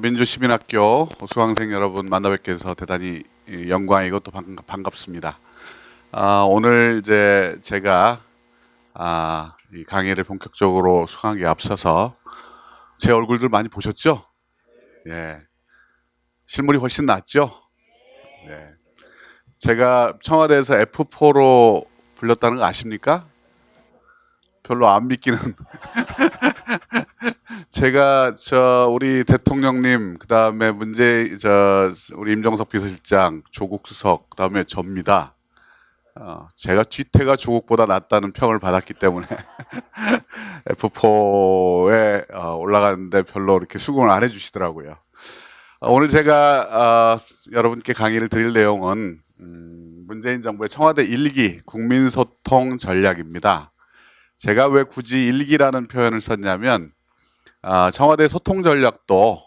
민주시민학교 수강생 여러분 만나 뵙게 해서 대단히 영광이고 또 반갑습니다. 오늘 이제 제가 이 강의를 본격적으로 수강하기에 앞서서 제 얼굴들 많이 보셨죠? 예, 실물이 훨씬 낫죠? 네. 제가 청와대에서 F4로 불렸다는 거 아십니까? 별로 안 믿기는. 제가 우리 대통령님, 그다음에 우리 임종석 비서실장, 조국 수석, 그다음에 접니다. 제가 뒤태가 조국보다 낫다는 평을 받았기 때문에 F4에 올라갔는데 별로 이렇게 수긍을 안 해주시더라고요. 오늘 제가 여러분께 강의를 드릴 내용은 문재인 정부의 청와대 1기 국민소통 전략입니다. 제가 왜 굳이 1기라는 표현을 썼냐면 청와대 소통 전략도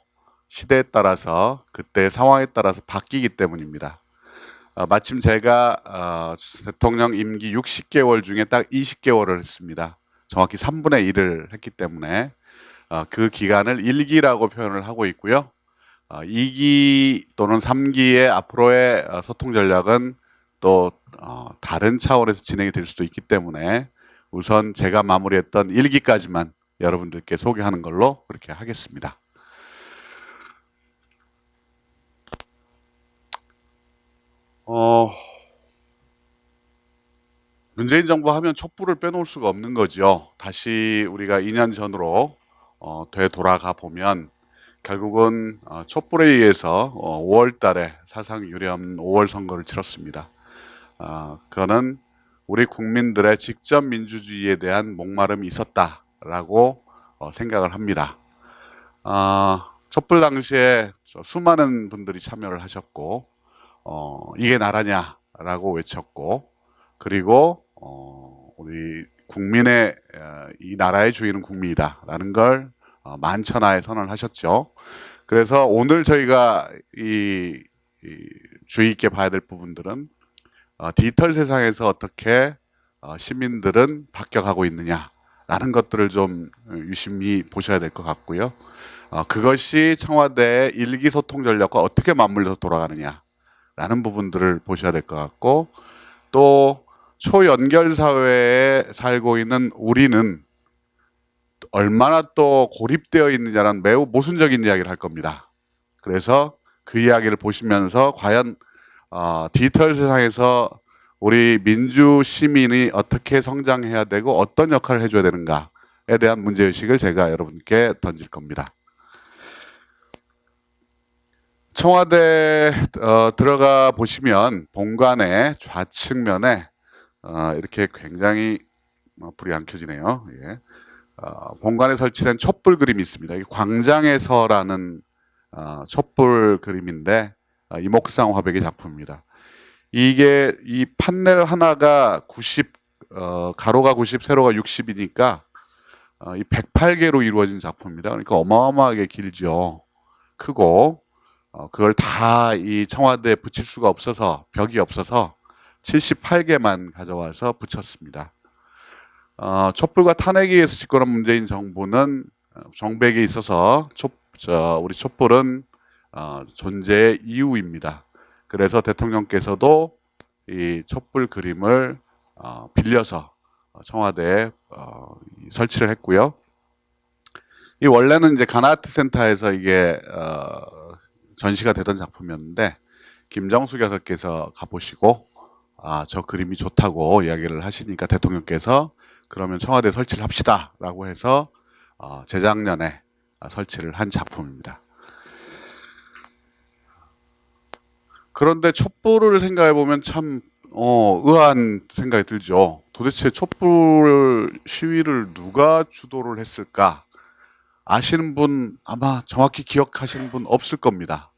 시대에 따라서 그때 상황에 따라서 바뀌기 때문입니다. 마침 제가 대통령 임기 60개월 중에 딱 20개월을 했습니다. 정확히 3분의 1을 했기 때문에 그 기간을 1기라고 표현을 하고 있고요. 2기 또는 3기의 앞으로의 소통 전략은 또 다른 차원에서 진행이 될 수도 있기 때문에 우선 제가 마무리했던 1기까지만 여러분들께 소개하는 걸로 그렇게 하겠습니다. 문재인 정부 하면 촛불을 빼놓을 수가 없는 거죠. 다시 우리가 2년 전으로 되돌아가 보면 결국은 촛불에 의해서 5월 달에 사상 유례없는 5월 선거를 치렀습니다. 그거는 우리 국민들의 직접 민주주의에 대한 목마름이 있었다라고 생각을 합니다. 촛불 당시에 수많은 분들이 참여를 하셨고 이게 나라냐라고 외쳤고 그리고 우리 국민의 이 나라의 주인은 국민이다라는 걸 만천하에 선언을 하셨죠. 그래서 오늘 저희가 이 주의 있게 봐야 될 부분들은 디지털 세상에서 어떻게 시민들은 바뀌어가고 있느냐라는 것들을 좀 유심히 보셔야 될 것 같고요. 그것이 청와대의 1기 소통 전략과 어떻게 맞물려서 돌아가느냐라는 부분들을 보셔야 될 것 같고 또 초연결 사회에 살고 있는 우리는 얼마나 또 고립되어 있느냐라는 매우 모순적인 이야기를 할 겁니다. 그래서 그 이야기를 보시면서 과연 디지털 세상에서 우리 민주 시민이 어떻게 성장해야 되고 어떤 역할을 해줘야 되는가에 대한 문제의식을 제가 여러분께 던질 겁니다. 청와대 들어가 보시면 본관의 좌측면에 이렇게 굉장히 불이 안 켜지네요. 예. 본관에 설치된 촛불 그림이 있습니다. 이게 광장에서라는 촛불 그림인데 이목상 화백의 작품입니다. 이게 이 판넬 하나가 90 가로가 90 세로가 60이니까 이 108개로 이루어진 작품입니다. 그러니까 어마어마하게 길죠. 크고 그걸 다 이 청와대에 붙일 수가 없어서 벽이 없어서 78개만 가져와서 붙였습니다. 촛불과 탄핵에 의해서 집권한 문재인 정부는 정백에 있어서 우리 촛불은 존재의 이유입니다. 그래서 대통령께서도 이 촛불 그림을 빌려서 청와대에 설치를 했고요. 이 원래는 이제 가나아트 센터에서 이게 전시가 되던 작품이었는데 김정수 교수께서 가보시고 저 그림이 좋다고 이야기를 하시니까 대통령께서 그러면 청와대에 설치를 합시다라고 해서 재작년에 설치를 한 작품입니다. 그런데 촛불을 생각해 보면 참 의아한 생각이 들죠. 도대체 촛불 시위를 누가 주도를 했을까? 아시는 분 아마 정확히 기억하시는 분 없을 겁니다.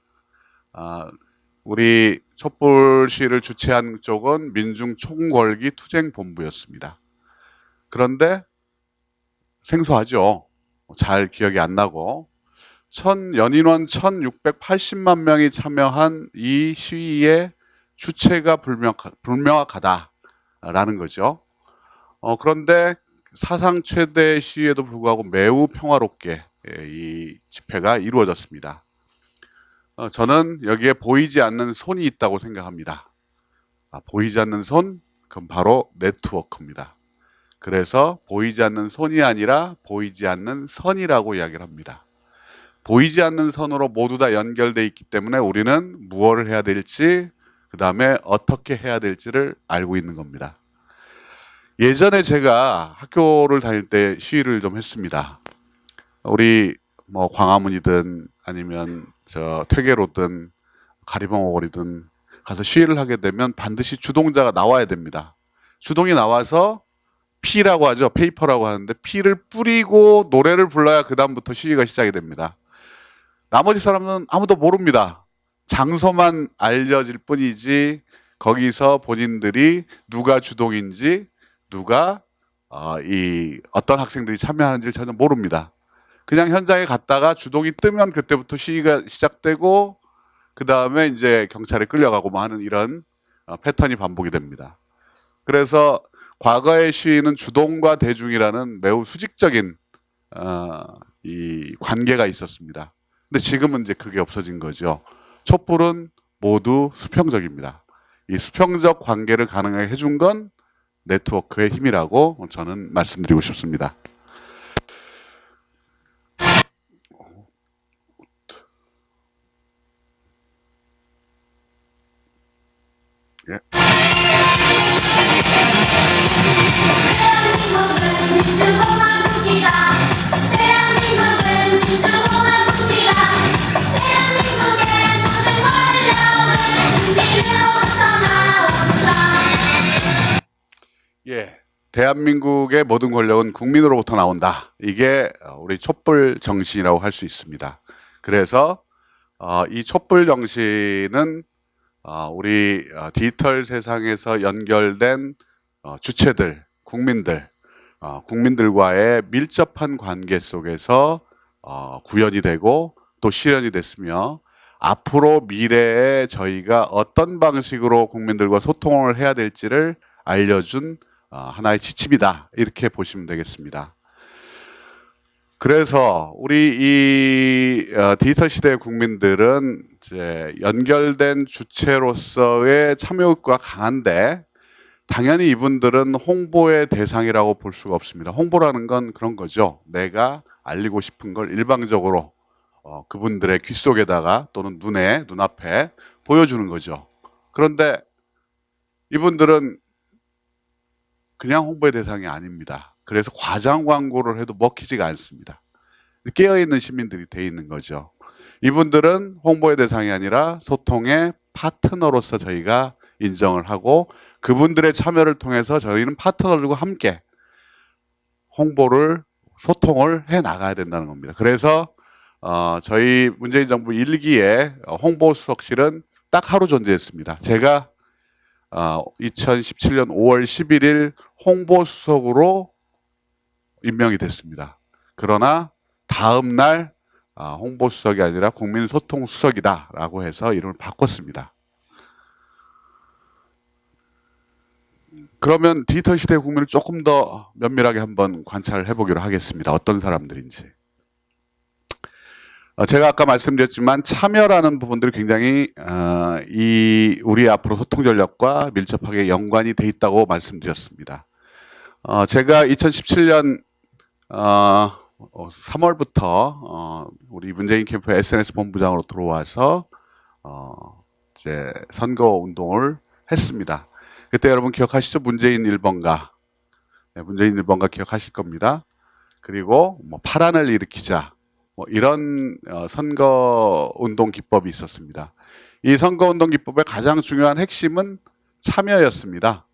우리 촛불 시위를 주최한 쪽은 민중총궐기 투쟁본부였습니다. 그런데 생소하죠. 잘 기억이 안 나고 연인원 1680만 명이 참여한 이 시위의 주체가 불명확하다라는 거죠. 그런데 사상 최대 시위에도 불구하고 매우 평화롭게 이 집회가 이루어졌습니다. 저는 여기에 보이지 않는 손이 있다고 생각합니다. 보이지 않는 손, 그건 바로 네트워크입니다. 그래서 보이지 않는 손이 아니라 보이지 않는 선이라고 이야기를 합니다. 보이지 않는 선으로 모두 다 연결되어 있기 때문에 우리는 무엇을 해야 될지, 그 다음에 어떻게 해야 될지를 알고 있는 겁니다. 예전에 제가 학교를 다닐 때 시위를 좀 했습니다. 우리 뭐 광화문이든 아니면 저 퇴계로든 가리봉오거리든 가서 시위를 하게 되면 반드시 주동자가 나와야 됩니다. 주동이 나와서 피라고 하죠. 페이퍼라고 하는데 피를 뿌리고 노래를 불러야 그 다음부터 시위가 시작이 됩니다. 나머지 사람은 아무도 모릅니다. 장소만 알려질 뿐이지 거기서 본인들이 누가 주동인지 누가 어떤 학생들이 참여하는지를 전혀 모릅니다. 그냥 현장에 갔다가 주동이 뜨면 그때부터 시위가 시작되고 그 다음에 이제 경찰에 끌려가고 뭐 하는 이런 패턴이 반복이 됩니다. 그래서 과거의 시위는 주동과 대중이라는 매우 수직적인 이 관계가 있었습니다. 근데 지금은 이제 그게 없어진 거죠. 촛불은 모두 수평적입니다. 이 수평적 관계를 가능하게 해준 건 네트워크의 힘이라고 저는 말씀드리고 싶습니다. 예. 예, 대한민국의 모든 권력은 국민으로부터 나온다. 이게 우리 촛불 정신이라고 할 수 있습니다. 그래서 이 촛불 정신은 우리 디지털 세상에서 연결된 주체들, 국민들과의 밀접한 관계 속에서 구현이 되고 또 실현이 됐으며 앞으로 미래에 저희가 어떤 방식으로 국민들과 소통을 해야 될지를 알려준 하나의 지침이다. 이렇게 보시면 되겠습니다. 그래서 우리 이 디지털 시대의 국민들은 이제 연결된 주체로서의 참여욕구가 강한데 당연히 이분들은 홍보의 대상이라고 볼 수가 없습니다. 홍보라는 건 그런 거죠. 내가 알리고 싶은 걸 일방적으로 그분들의 귀 속에다가 또는 눈앞에 보여주는 거죠. 그런데 이분들은 그냥 홍보의 대상이 아닙니다. 그래서 과장 광고를 해도 먹히지가 않습니다. 깨어있는 시민들이 돼 있는 거죠. 이분들은 홍보의 대상이 아니라 소통의 파트너로서 저희가 인정을 하고 그분들의 참여를 통해서 저희는 파트너들과 함께 소통을 해 나가야 된다는 겁니다. 그래서 저희 문재인 정부 1기에 홍보수석실은 딱 하루 존재했습니다. 제가 2017년 5월 11일 홍보수석으로 임명이 됐습니다. 그러나 다음 날 홍보수석이 아니라 국민소통수석이다 라고 해서 이름을 바꿨습니다. 그러면 디지털 시대의 국민을 조금 더 면밀하게 한번 관찰을 해보기로 하겠습니다. 어떤 사람들인지. 제가 아까 말씀드렸지만 참여라는 부분들이 굉장히 우리 앞으로 소통 전략과 밀접하게 연관이 돼 있다고 말씀드렸습니다. 제가 2017년 3월부터 우리 문재인 캠프 SNS 본부장으로 들어와서 이제 선거 운동을 했습니다. 그때 여러분 기억하시죠? 문재인 1번가. 네, 문재인 1번가 기억하실 겁니다. 그리고 뭐 파란을 일으키자. 뭐 이런 선거 운동 기법이 있었습니다. 이 선거 운동 기법의 가장 중요한 핵심은 참여였습니다.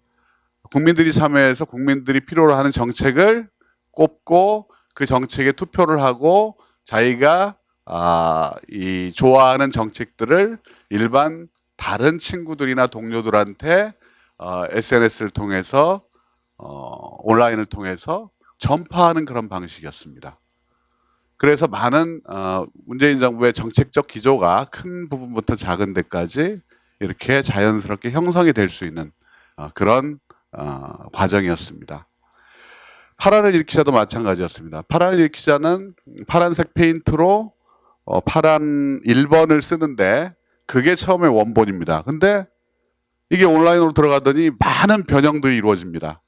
국민들이 참여해서 국민들이 필요로 하는 정책을 꼽고 그 정책에 투표를 하고 자기가 이 좋아하는 정책들을 일반 다른 친구들이나 동료들한테 SNS를 통해서 온라인을 통해서 전파하는 그런 방식이었습니다. 그래서 많은 문재인 정부의 정책적 기조가 큰 부분부터 작은 데까지 이렇게 자연스럽게 형성이 될 수 있는 그런 과정이었습니다. 파란을 일으키자도 마찬가지였습니다. 파란을 일으키자는 파란색 페인트로 파란 1번을 쓰는데 그게 처음에 원본입니다. 근데 이게 온라인으로 들어가더니 많은 변형들이 이루어집니다.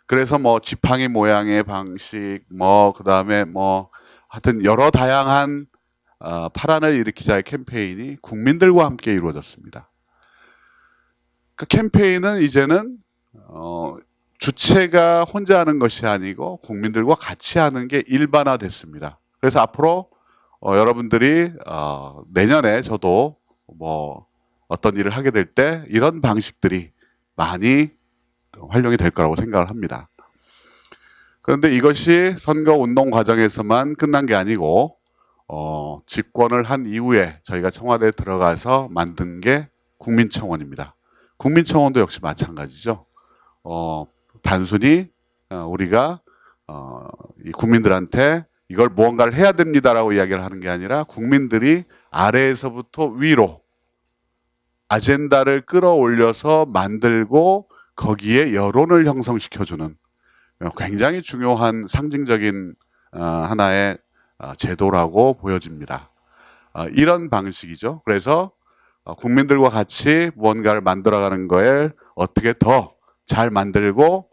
그래서 뭐 지팡이 모양의 방식, 뭐 그다음에 뭐 하여튼 여러 다양한 파란을 일으키자의 캠페인이 국민들과 함께 이루어졌습니다. 그 캠페인은 이제는 주체가 혼자 하는 것이 아니고 국민들과 같이 하는 게 일반화됐습니다. 그래서 앞으로 여러분들이 내년에 저도 뭐 어떤 일을 하게 될 때 이런 방식들이 많이 활용이 될 거라고 생각을 합니다. 그런데 이것이 선거운동 과정에서만 끝난 게 아니고 집권을 한 이후에 저희가 청와대에 들어가서 만든 게 국민청원입니다. 국민청원도 역시 마찬가지죠. 단순히 우리가 이 국민들한테 이걸 무언가를 해야 됩니다라고 이야기를 하는 게 아니라 국민들이 아래에서부터 위로 아젠다를 끌어올려서 만들고 거기에 여론을 형성시켜주는 굉장히 중요한 상징적인 하나의 제도라고 보여집니다. 이런 방식이죠. 그래서 국민들과 같이 무언가를 만들어가는 거에 어떻게 더 잘 만들고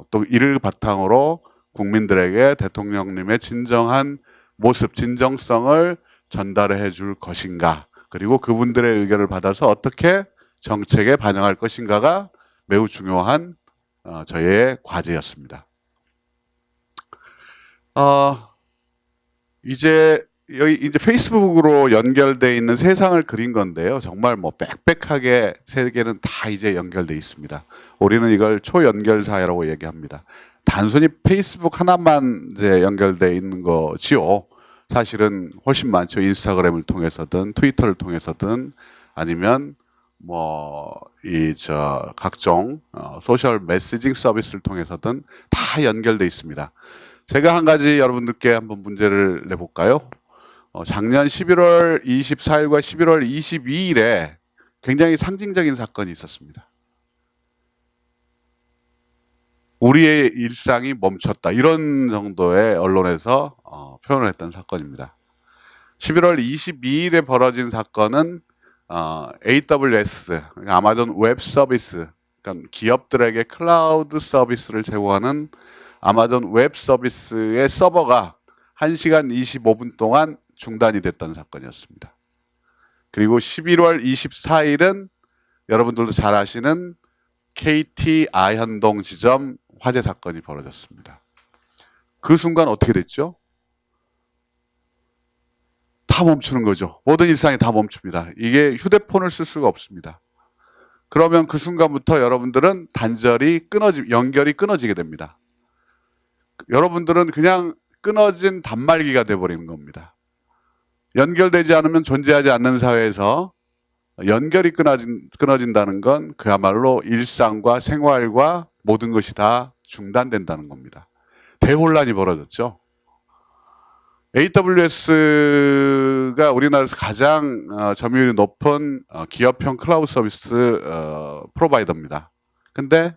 또 이를 바탕으로 국민들에게 대통령님의 진정한 모습, 진정성을 전달해 줄 것인가, 그리고 그분들의 의견을 받아서 어떻게 정책에 반영할 것인가가 매우 중요한 저희의 과제였습니다. 이제 여기 이제 페이스북으로 연결돼 있는 세상을 그린 건데요. 정말 뭐 빽빽하게 세계는 다 이제 연결돼 있습니다. 우리는 이걸 초연결 사회라고 얘기합니다. 단순히 페이스북 하나만 이제 연결돼 있는 거지요. 사실은 훨씬 많죠. 인스타그램을 통해서든 트위터를 통해서든 아니면 뭐 각종 소셜 메시징 서비스를 통해서든 다 연결돼 있습니다. 제가 한 가지 여러분들께 한번 문제를 내볼까요? 작년 11월 24일과 11월 22일에 굉장히 상징적인 사건이 있었습니다. 우리의 일상이 멈췄다. 이런 정도의 언론에서 표현을 했던 사건입니다. 11월 22일에 벌어진 사건은 AWS, 아마존 웹 서비스, 그러니까 기업들에게 클라우드 서비스를 제공하는 아마존 웹 서비스의 서버가 1시간 25분 동안 중단이 됐던 사건이었습니다. 그리고 11월 24일은 여러분들도 잘 아시는 KT 아현동 지점 화재 사건이 벌어졌습니다. 그 순간 어떻게 됐죠? 다 멈추는 거죠. 모든 일상이 다 멈춥니다. 이게 휴대폰을 쓸 수가 없습니다. 그러면 그 순간부터 여러분들은 단절이 연결이 끊어지게 됩니다. 여러분들은 그냥 끊어진 단말기가 돼버리는 겁니다. 연결되지 않으면 존재하지 않는 사회에서 연결이 끊어진다는 건 그야말로 일상과 생활과 모든 것이 다 중단된다는 겁니다. 대혼란이 벌어졌죠. AWS가 우리나라에서 가장 점유율이 높은 기업형 클라우드 서비스 프로바이더입니다. 근데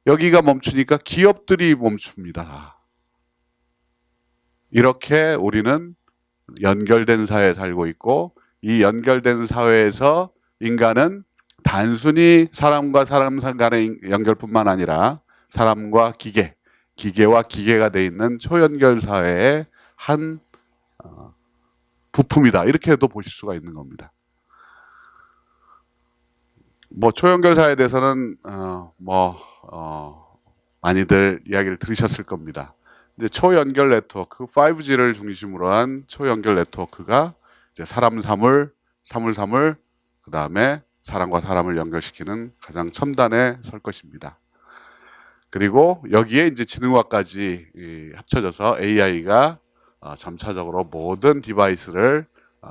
여기가 멈추니까 기업들이 멈춥니다. 이렇게 우리는 연결된 사회에 살고 있고, 이 연결된 사회에서 인간은 단순히 사람과 사람 간의 연결뿐만 아니라 사람과 기계, 기계와 기계가 돼 있는 초연결 사회의 한 부품이다. 이렇게도 보실 수가 있는 겁니다. 뭐 초연결 사회에 대해서는 많이들 이야기를 들으셨을 겁니다. 이제 초연결 네트워크, 5G를 중심으로 한 초연결 네트워크가 이제 사물, 그 다음에 사람과 사람을 연결시키는 가장 첨단에 설 것입니다. 그리고 여기에 이제 지능화까지 합쳐져서 AI가 점차적으로 모든 디바이스를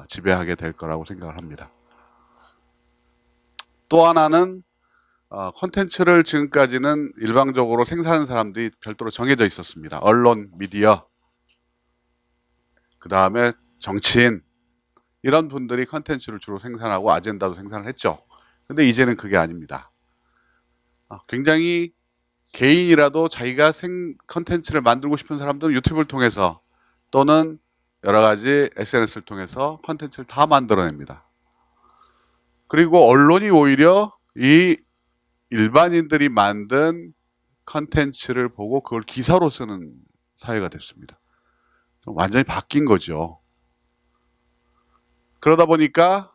지배하게 될 거라고 생각을 합니다. 또 하나는 콘텐츠를 지금까지는 일방적으로 생산하는 사람들이 별도로 정해져 있었습니다. 언론, 미디어, 그 다음에 정치인, 이런 분들이 콘텐츠를 주로 생산하고 아젠다도 생산을 했죠. 근데 이제는 그게 아닙니다. 굉장히 개인이라도 자기가 컨텐츠를 만들고 싶은 사람들은 유튜브를 통해서 또는 여러 가지 SNS를 통해서 컨텐츠를 다 만들어냅니다. 그리고 언론이 오히려 이 일반인들이 만든 컨텐츠를 보고 그걸 기사로 쓰는 사회가 됐습니다. 완전히 바뀐 거죠. 그러다 보니까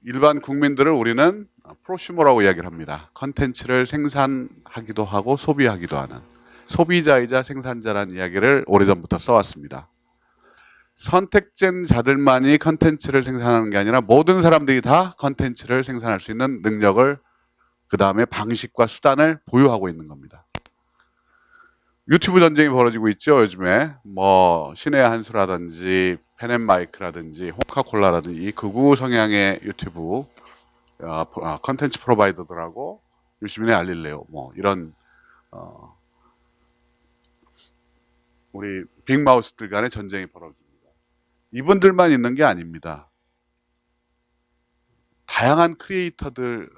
일반 국민들을 우리는 프로슈머라고 이야기를 합니다. 컨텐츠를 생산하기도 하고 소비하기도 하는 소비자이자 생산자라는 이야기를 오래전부터 써왔습니다. 선택된 자들만이 컨텐츠를 생산하는 게 아니라 모든 사람들이 다 컨텐츠를 생산할 수 있는 능력을, 그 다음에 방식과 수단을 보유하고 있는 겁니다. 유튜브 전쟁이 벌어지고 있죠. 요즘에 뭐 신의 한수라든지 펜앤마이크라든지 호카콜라라든지 이 극우 성향의 유튜브 컨텐츠 프로바이더들하고 유시민의 알릴레오 뭐 이런 우리 빅마우스들 간의 전쟁이 벌어집니다. 이분들만 있는 게 아닙니다. 다양한 크리에이터들이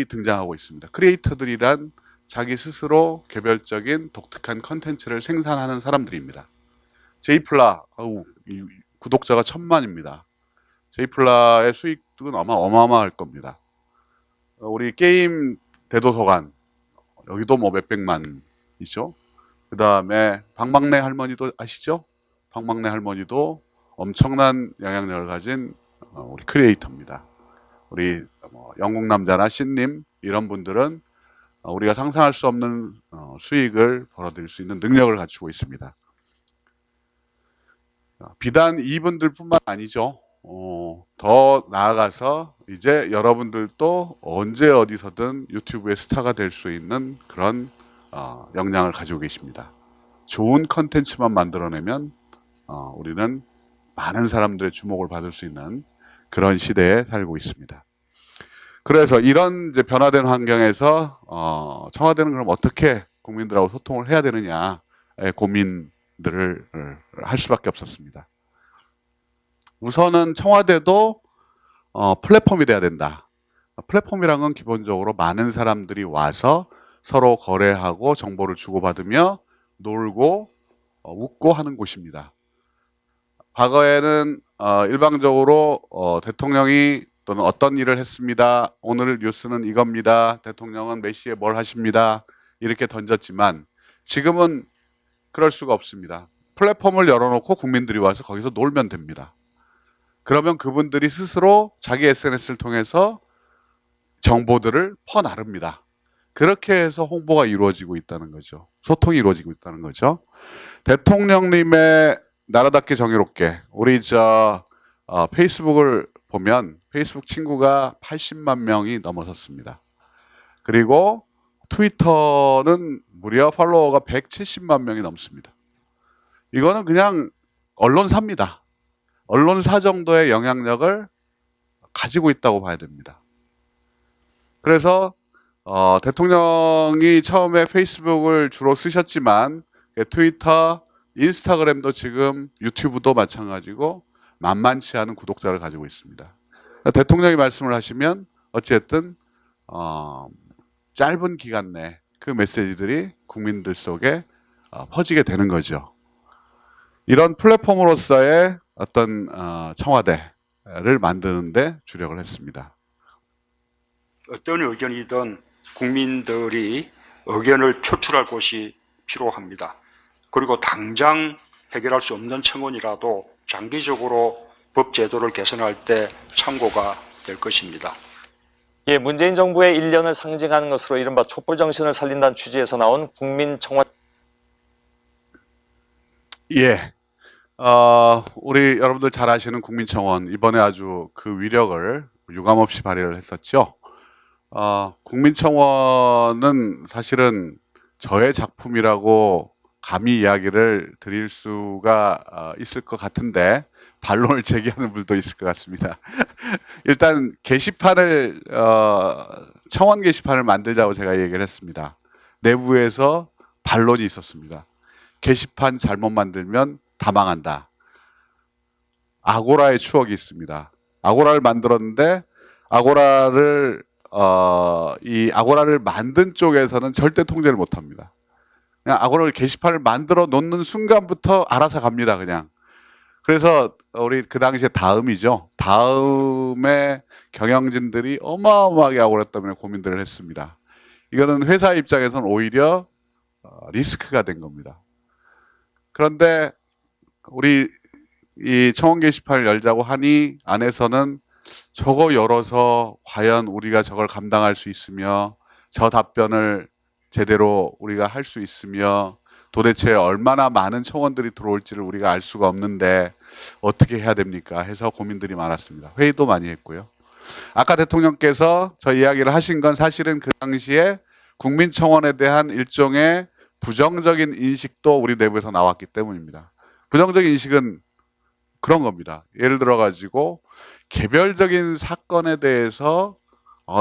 등장하고 있습니다. 크리에이터들이란 자기 스스로 개별적인 독특한 컨텐츠를 생산하는 사람들입니다. 제이플라, 구독자가 1000만입니다. 제이플라의 수익은 어마어마할 겁니다. 우리 게임 대도서관, 여기도 뭐 몇백만이죠. 그 다음에 방망래 할머니도 아시죠? 방망래 할머니도 엄청난 영향력을 가진 우리 크리에이터입니다. 우리 영국 남자나 신님 이런 분들은 우리가 상상할 수 없는 수익을 벌어들일 수 있는 능력을 갖추고 있습니다. 비단 이분들뿐만 아니죠. 더 나아가서 이제 여러분들도 언제 어디서든 유튜브의 스타가 될 수 있는 그런 역량을 가지고 계십니다. 좋은 컨텐츠만 만들어내면 우리는 많은 사람들의 주목을 받을 수 있는 그런 시대에 살고 있습니다. 그래서 이런 이제 변화된 환경에서 청와대는 그럼 어떻게 국민들하고 소통을 해야 되느냐의 고민들을 할 수밖에 없었습니다. 우선은 청와대도 플랫폼이 돼야 된다. 플랫폼이란 건 기본적으로 많은 사람들이 와서 서로 거래하고 정보를 주고받으며 놀고 웃고 하는 곳입니다. 과거에는 일방적으로 대통령이 또는 어떤 일을 했습니다. 오늘 뉴스는 이겁니다. 대통령은 몇 시에 뭘 하십니다. 이렇게 던졌지만 지금은 그럴 수가 없습니다. 플랫폼을 열어놓고 국민들이 와서 거기서 놀면 됩니다. 그러면 그분들이 스스로 자기 SNS를 통해서 정보들을 퍼나릅니다. 그렇게 해서 홍보가 이루어지고 있다는 거죠. 소통이 이루어지고 있다는 거죠. 대통령님의 나라답게 정의롭게 우리 페이스북을 보면 페이스북 친구가 80만 명이 넘어섰습니다. 그리고 트위터는 무려 팔로워가 170만 명이 넘습니다. 이거는 그냥 언론사입니다. 언론사 정도의 영향력을 가지고 있다고 봐야 됩니다. 그래서 대통령이 처음에 페이스북을 주로 쓰셨지만 트위터, 인스타그램도 지금 유튜브도 마찬가지고 만만치 않은 구독자를 가지고 있습니다. 대통령이 말씀을 하시면 어쨌든 짧은 기간 내 그 메시지들이 국민들 속에 퍼지게 되는 거죠. 이런 플랫폼으로서의 어떤 청와대를 만드는데 주력을 했습니다. 어떤 의견이든 국민들이 의견을 표출할 곳이 필요합니다. 그리고 당장 해결할 수 없는 청원이라도 장기적으로 법 제도를 개선할 때 참고가 될 것입니다. 예, 문재인 정부의 1년을 상징하는 것으로 이른바 촛불 정신을 살린다는 취지에서 나온 국민청원. 예. 우리 여러분들 잘 아시는 국민청원 이번에 아주 그 위력을 유감없이 발휘를 했었죠. 국민청원은 사실은 저의 작품이라고 감히 이야기를 드릴 수가 있을 것 같은데 반론을 제기하는 분도 있을 것 같습니다. 일단 게시판을 청원 게시판을 만들자고 제가 얘기를 했습니다. 내부에서 반론이 있었습니다. 게시판 잘못 만들면 다 망한다. 아고라의 추억이 있습니다. 아고라를 만들었는데 아고라를 이 아고라를 만든 쪽에서는 절대 통제를 못합니다. 그냥 아고라 게시판을 만들어 놓는 순간부터 알아서 갑니다. 그냥. 그래서 우리 그 당시에 다음이죠. 다음에 경영진들이 어마어마하게 아고라 때문에 고민들을 했습니다. 이거는 회사 입장에서는 오히려 리스크가 된 겁니다. 그런데 우리 이 청원 게시판을 열자고 하니 안에서는 저거 열어서 과연 우리가 저걸 감당할 수 있으며 저 답변을 제대로 우리가 할 수 있으며 도대체 얼마나 많은 청원들이 들어올지를 우리가 알 수가 없는데 어떻게 해야 됩니까? 해서 고민들이 많았습니다. 회의도 많이 했고요. 아까 대통령께서 저 이야기를 하신 건 사실은 그 당시에 국민청원에 대한 일종의 부정적인 인식도 우리 내부에서 나왔기 때문입니다. 부정적인 인식은 그런 겁니다. 예를 들어 가지고 개별적인 사건에 대해서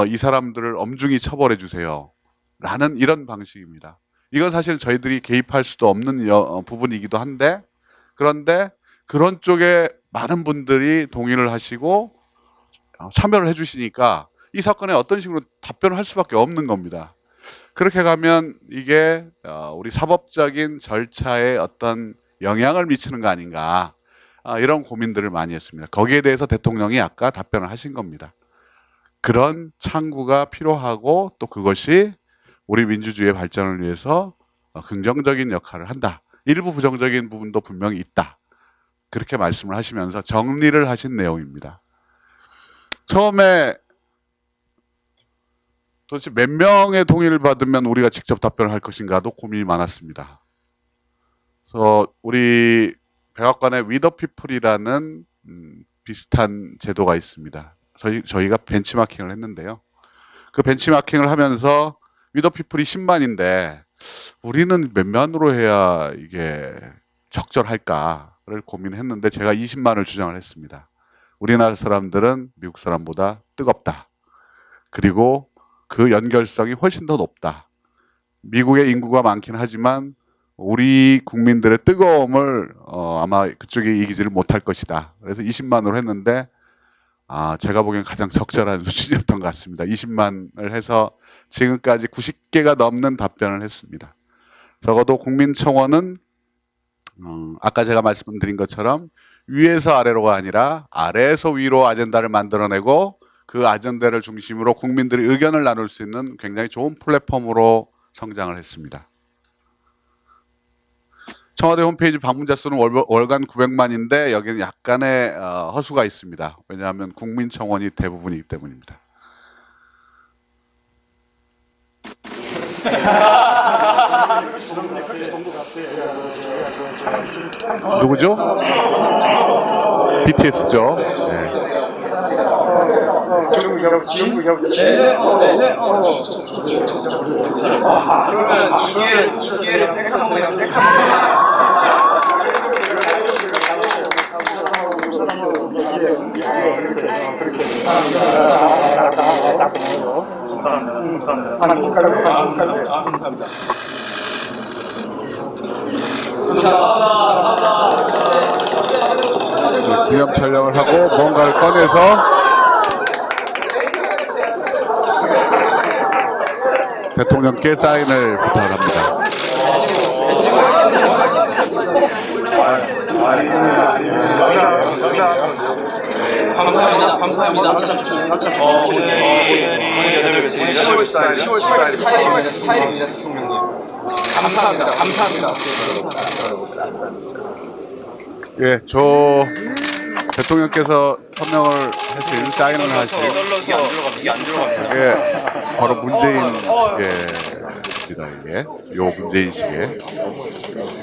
이 사람들을 엄중히 처벌해 주세요. 라는 이런 방식입니다. 이건 사실 저희들이 개입할 수도 없는 부분이기도 한데, 그런데 그런 쪽에 많은 분들이 동의를 하시고 참여를 해주시니까 이 사건에 어떤 식으로 답변을 할 수밖에 없는 겁니다. 그렇게 가면 이게 우리 사법적인 절차에 어떤 영향을 미치는 거 아닌가, 이런 고민들을 많이 했습니다. 거기에 대해서 대통령이 아까 답변을 하신 겁니다. 그런 창구가 필요하고 또 그것이 우리 민주주의의 발전을 위해서 긍정적인 역할을 한다. 일부 부정적인 부분도 분명히 있다. 그렇게 말씀을 하시면서 정리를 하신 내용입니다. 처음에 도대체 몇 명의 동의를 받으면 우리가 직접 답변을 할 것인가도 고민이 많았습니다. 그래서 우리 백악관의 위더피플이라는 비슷한 제도가 있습니다. 저희가 벤치마킹을 했는데요. 그 벤치마킹을 하면서 위더피플이 10만인데 우리는 몇 만으로 해야 이게 적절할까를 고민했는데 제가 20만을 주장을 했습니다. 우리나라 사람들은 미국 사람보다 뜨겁다. 그리고 그 연결성이 훨씬 더 높다. 미국의 인구가 많긴 하지만 우리 국민들의 뜨거움을 아마 그쪽이 이기지를 못할 것이다. 그래서 20만으로 했는데 제가 보기엔 가장 적절한 수준이었던 것 같습니다. 20만을 해서 지금까지 90개가 넘는 답변을 했습니다. 적어도 국민청원은 아까 제가 말씀드린 것처럼 위에서 아래로가 아니라 아래에서 위로 아젠다를 만들어내고 그 아젠다를 중심으로 국민들이 의견을 나눌 수 있는 굉장히 좋은 플랫폼으로 성장을 했습니다. 청와대 홈페이지 방문자 수는 월간 900만인데 여기는 약간의 허수가 있습니다. 왜냐하면 국민청원이 대부분이기 때문입니다. 누구죠? BTS죠. 네. 그러면 이 기회를 생각하면 기념 촬영을 하고 뭔가를 꺼내서 대통령께 사인을 부탁을 합니다. 감사합니다. 오늘 10월 14일입니다, 대통령님. 감사합니다. 예, 저 대통령께서 서명을 하신 사인을 하신 이게 안 들어갑니다. 이게 바로 문재인 시계입니다. 이게 요 문재인 시계.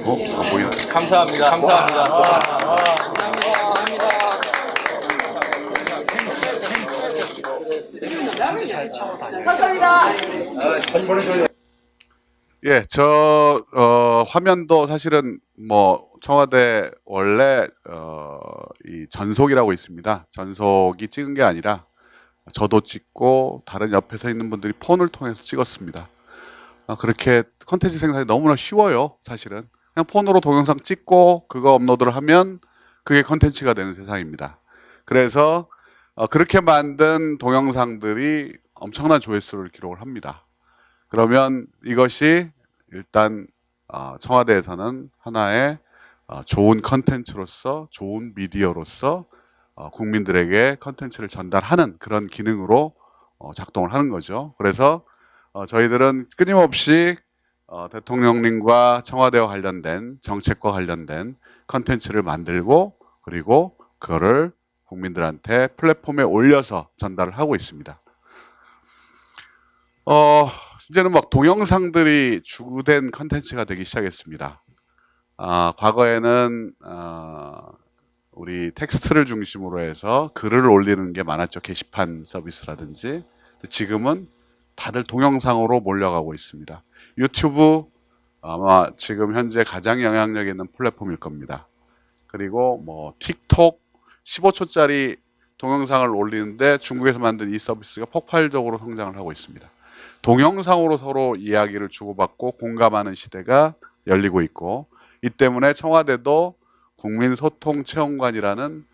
안 보이나? 감사합니다. 예, 화면도 사실은 뭐 청와대 원래 이 전속이라고 있습니다. 전속이 찍은 게 아니라 저도 찍고 다른 옆에 서 있는 분들이 폰을 통해서 찍었습니다. 그렇게 컨텐츠 생산이 너무나 쉬워요. 사실은 그냥 폰으로 동영상 찍고 그거 업로드를 하면 그게 컨텐츠가 되는 세상입니다. 그래서 그렇게 만든 동영상들이 엄청난 조회수를 기록을 합니다. 그러면 이것이 일단 청와대에서는 하나의 좋은 컨텐츠로서, 좋은 미디어로서 국민들에게 컨텐츠를 전달하는 그런 기능으로 작동을 하는 거죠. 그래서 저희들은 끊임없이 대통령님과 청와대와 관련된 정책과 관련된 컨텐츠를 만들고 그리고 그거를 국민들한테 플랫폼에 올려서 전달을 하고 있습니다. 이제는 막 동영상들이 주된 컨텐츠가 되기 시작했습니다. 과거에는 우리 텍스트를 중심으로 해서 글을 올리는 게 많았죠. 게시판 서비스라든지. 지금은 다들 동영상으로 몰려가고 있습니다. 유튜브 아마 지금 현재 가장 영향력 있는 플랫폼일 겁니다. 그리고 뭐 틱톡 15초짜리 동영상을 올리는데 중국에서 만든 이 서비스가 폭발적으로 성장을 하고 있습니다. 동영상으로 서로 이야기를 주고받고 공감하는 시대가 열리고 있고 이 때문에 청와대도 국민소통체험관이라는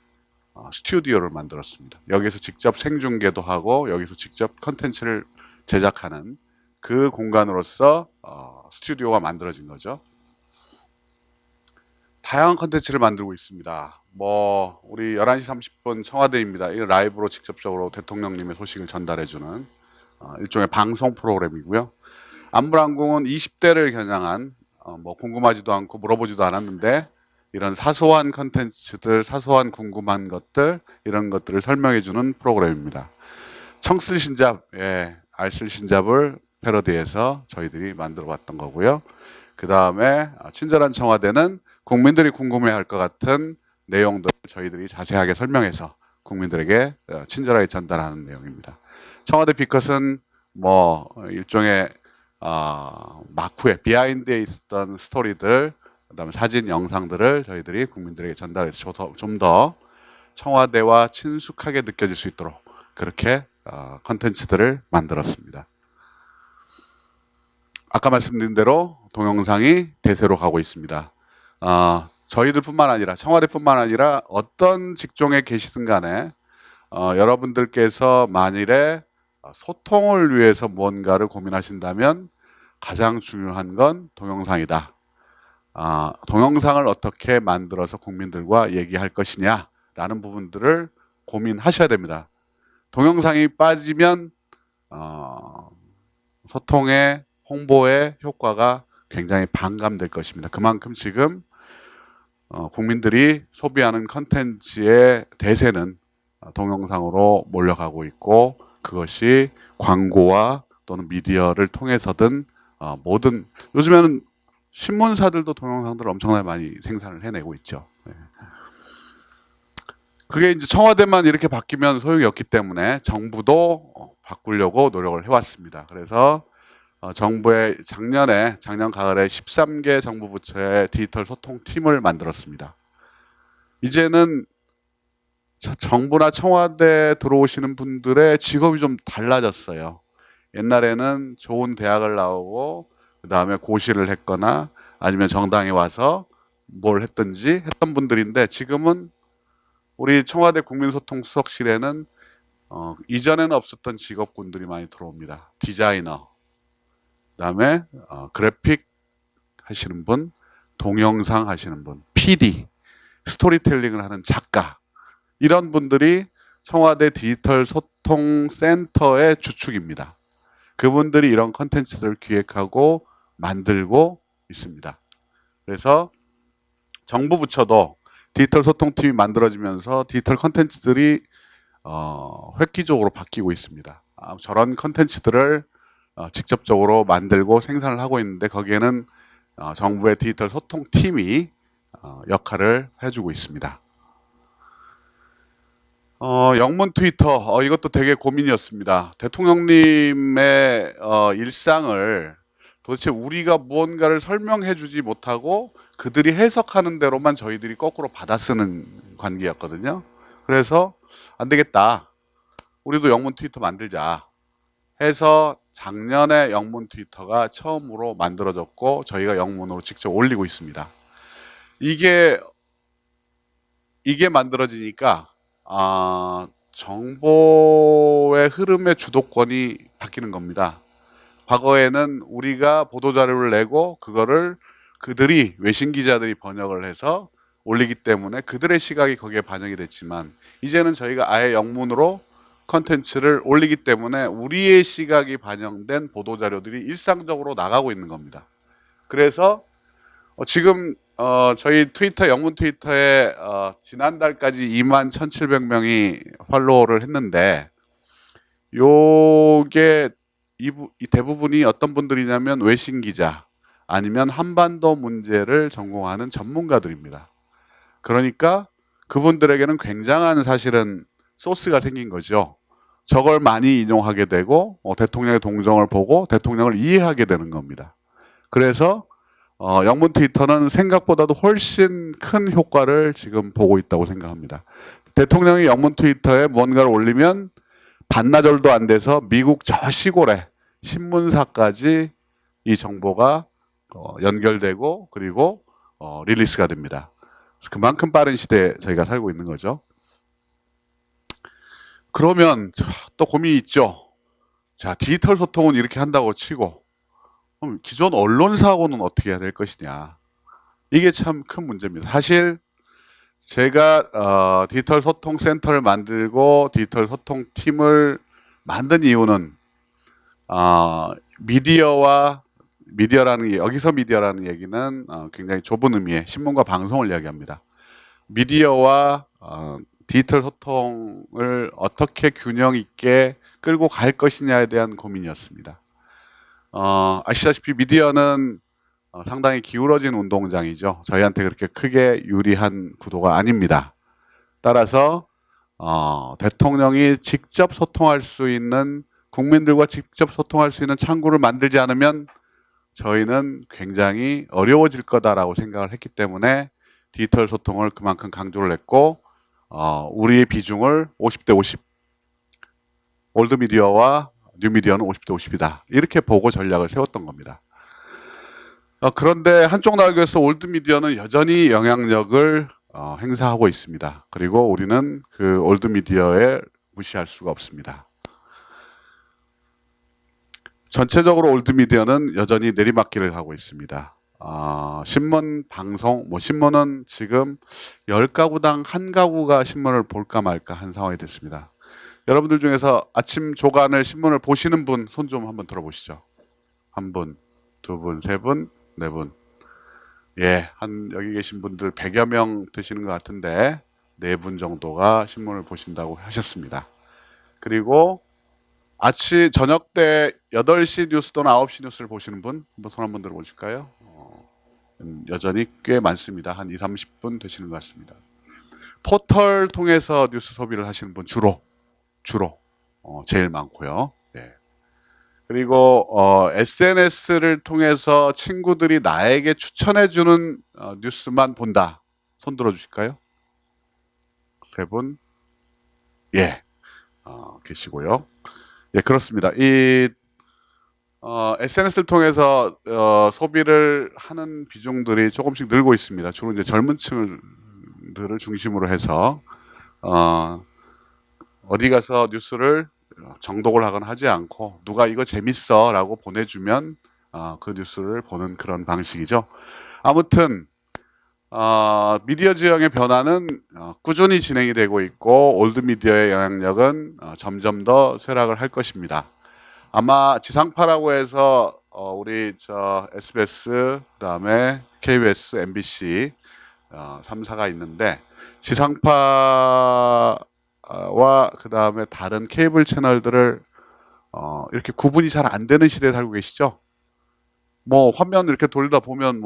스튜디오를 만들었습니다. 여기서 직접 생중계도 하고 여기서 직접 컨텐츠를 제작하는 그 공간으로서 스튜디오가 만들어진 거죠. 다양한 컨텐츠를 만들고 있습니다. 뭐 우리 11시 30분 청와대입니다. 이 라이브로 직접적으로 대통령님의 소식을 전달해주는 일종의 방송 프로그램이고요. 안물항공은 20대를 겨냥한 뭐 궁금하지도 않고 물어보지도 않았는데 이런 사소한 컨텐츠들, 사소한 궁금한 것들 이런 것들을 설명해주는 프로그램입니다. 청쓸신잡, 알쓸신잡을 패러디해서 저희들이 만들어봤던 거고요. 그 다음에 친절한 청와대는 국민들이 궁금해할 것 같은 내용들을 저희들이 자세하게 설명해서 국민들에게 친절하게 전달하는 내용입니다. 청와대 비컷은 뭐 일종의 마쿠에 비하인드에 있었던 스토리들, 그다음에 사진, 영상들을 저희들이 국민들에게 전달해서 좀 더 청와대와 친숙하게 느껴질 수 있도록 그렇게 컨텐츠들을 만들었습니다. 아까 말씀드린 대로 동영상이 대세로 가고 있습니다. 저희들뿐만 아니라 청와대뿐만 아니라 어떤 직종에 계시든 간에 여러분들께서 만일에 소통을 위해서 무언가를 고민하신다면 가장 중요한 건 동영상이다. 동영상을 어떻게 만들어서 국민들과 얘기할 것이냐라는 부분들을 고민하셔야 됩니다. 동영상이 빠지면 소통의 홍보의 효과가 굉장히 반감될 것입니다. 그만큼 지금 국민들이 소비하는 컨텐츠의 대세는 동영상으로 몰려가고 있고 그것이 광고와 또는 미디어를 통해서든 모든 요즘에는 신문사들도 동영상들을 엄청나게 많이 생산을 해내고 있죠. 그게 이제 청와대만 이렇게 바뀌면 소용이 없기 때문에 정부도 바꾸려고 노력을 해왔습니다. 그래서 정부의 작년 가을에 13개 정부 부처의 디지털 소통팀을 만들었습니다. 이제는 정부나 청와대 들어오시는 분들의 직업이 좀 달라졌어요. 옛날에는 좋은 대학을 나오고 그 다음에 고시를 했거나 아니면 정당에 와서 뭘 했든지 했던 분들인데 지금은 우리 청와대 국민소통수석실에는 이전에는 없었던 직업군들이 많이 들어옵니다. 디자이너, 그다음에 그래픽 하시는 분, 동영상 하시는 분, PD, 스토리텔링을 하는 작가 이런 분들이 청와대 디지털 소통 센터의 주축입니다. 그분들이 이런 컨텐츠들을 기획하고 만들고 있습니다. 그래서 정부 부처도 디지털 소통팀이 만들어지면서 디지털 컨텐츠들이 획기적으로 바뀌고 있습니다. 저런 컨텐츠들을 직접적으로 만들고 생산을 하고 있는데 거기에는 정부의 디지털 소통팀이 역할을 해주고 있습니다. 영문 트위터 이것도 되게 고민이었습니다. 대통령님의 일상을 도대체 우리가 무언가를 설명해 주지 못하고 그들이 해석하는 대로만 저희들이 거꾸로 받아쓰는 관계였거든요. 그래서 안 되겠다. 우리도 영문 트위터 만들자 해서 작년에 영문 트위터가 처음으로 만들어졌고 저희가 영문으로 직접 올리고 있습니다. 이게 만들어지니까 정보의 흐름의 주도권이 바뀌는 겁니다. 과거에는 우리가 보도자료를 내고 그거를 그들이 외신 기자들이 번역을 해서 올리기 때문에 그들의 시각이 거기에 반영이 됐지만 이제는 저희가 아예 영문으로 컨텐츠를 올리기 때문에 우리의 시각이 반영된 보도자료들이 일상적으로 나가고 있는 겁니다. 그래서 지금 저희 트위터 영문 트위터에 지난달까지 21,700명이 팔로우를 했는데 요게 이 대부분이 어떤 분들이냐면 외신 기자 아니면 한반도 문제를 전공하는 전문가들입니다. 그러니까 그분들에게는 굉장한 사실은 소스가 생긴 거죠. 저걸 많이 인용하게 되고 대통령의 동정을 보고 대통령을 이해하게 되는 겁니다. 그래서 영문 트위터는 생각보다도 훨씬 큰 효과를 지금 보고 있다고 생각합니다. 대통령이 영문 트위터에 뭔가를 올리면 반나절도 안 돼서 미국 저 시골에 신문사까지 이 정보가 연결되고 그리고 릴리스가 됩니다. 그만큼 빠른 시대에 저희가 살고 있는 거죠. 그러면 또 고민이 있죠. 자, 디지털 소통은 이렇게 한다고 치고 그럼 기존 언론사하고는 어떻게 해야 될 것이냐. 이게 참 큰 문제입니다. 사실 제가 디지털 소통 센터를 만들고 디지털 소통 팀을 만든 이유는 여기서 미디어라는 얘기는 굉장히 좁은 의미의 신문과 방송을 이야기합니다. 미디어와 디지털 소통을 어떻게 균형 있게 끌고 갈 것이냐에 대한 고민이었습니다. 아시다시피 미디어는 상당히 기울어진 운동장이죠. 저희한테 그렇게 크게 유리한 구도가 아닙니다. 따라서 대통령이 직접 소통할 수 있는 국민들과 직접 소통할 수 있는 창구를 만들지 않으면 저희는 굉장히 어려워질 거다라고 생각을 했기 때문에 디지털 소통을 그만큼 강조를 했고 우리의 비중을 50대 50 올드 미디어와 뉴 미디어는 50대 50이다. 이렇게 보고 전략을 세웠던 겁니다. 그런데 한쪽 날개에서 올드 미디어는 여전히 영향력을 행사하고 있습니다. 그리고 우리는 그 올드 미디어에 무시할 수가 없습니다. 전체적으로 올드 미디어는 여전히 내리막길을 가고 있습니다. 신문, 방송, 신문은 지금 10가구당 1가구가 신문을 볼까 말까 한 상황이 됐습니다. 여러분들 중에서 아침 조간을 신문을 보시는 분 손 좀 한번 들어보시죠. 한 분, 두 분, 세 분, 네 분. 예, 여기 계신 분들 100여 명 되시는 것 같은데 4분 정도가 신문을 보신다고 하셨습니다. 그리고 저녁 때 8시 뉴스 또는 9시 뉴스를 보시는 분 한번 손 한번 들어보실까요? 여전히 꽤 많습니다. 한 20-30분 되시는 것 같습니다. 포털 통해서 뉴스 소비를 하시는 분 주로 제일 많고요. 예. 그리고 SNS를 통해서 친구들이 나에게 추천해주는 뉴스만 본다. 손 들어주실까요? 3분. 예, 계시고요. 예, 그렇습니다. SNS를 통해서 소비를 하는 비중들이 조금씩 늘고 있습니다. 주로 이제 젊은 층들을 중심으로 해서 어디 가서 뉴스를 정독을 하거나 하지 않고 누가 이거 재밌어 라고 보내주면 그 뉴스를 보는 그런 방식이죠. 아무튼 미디어 지형의 변화는 꾸준히 진행이 되고 있고 올드 미디어의 영향력은 점점 더 쇠락을 할 것입니다. 아마 지상파라고 해서 우리 SBS, 그다음에 KBS, MBC 3사가 있는데 지상파와 그다음에 다른 케이블 채널들을 이렇게 구분이 잘 안 되는 시대에 살고 계시죠? 화면 이렇게 돌다 보면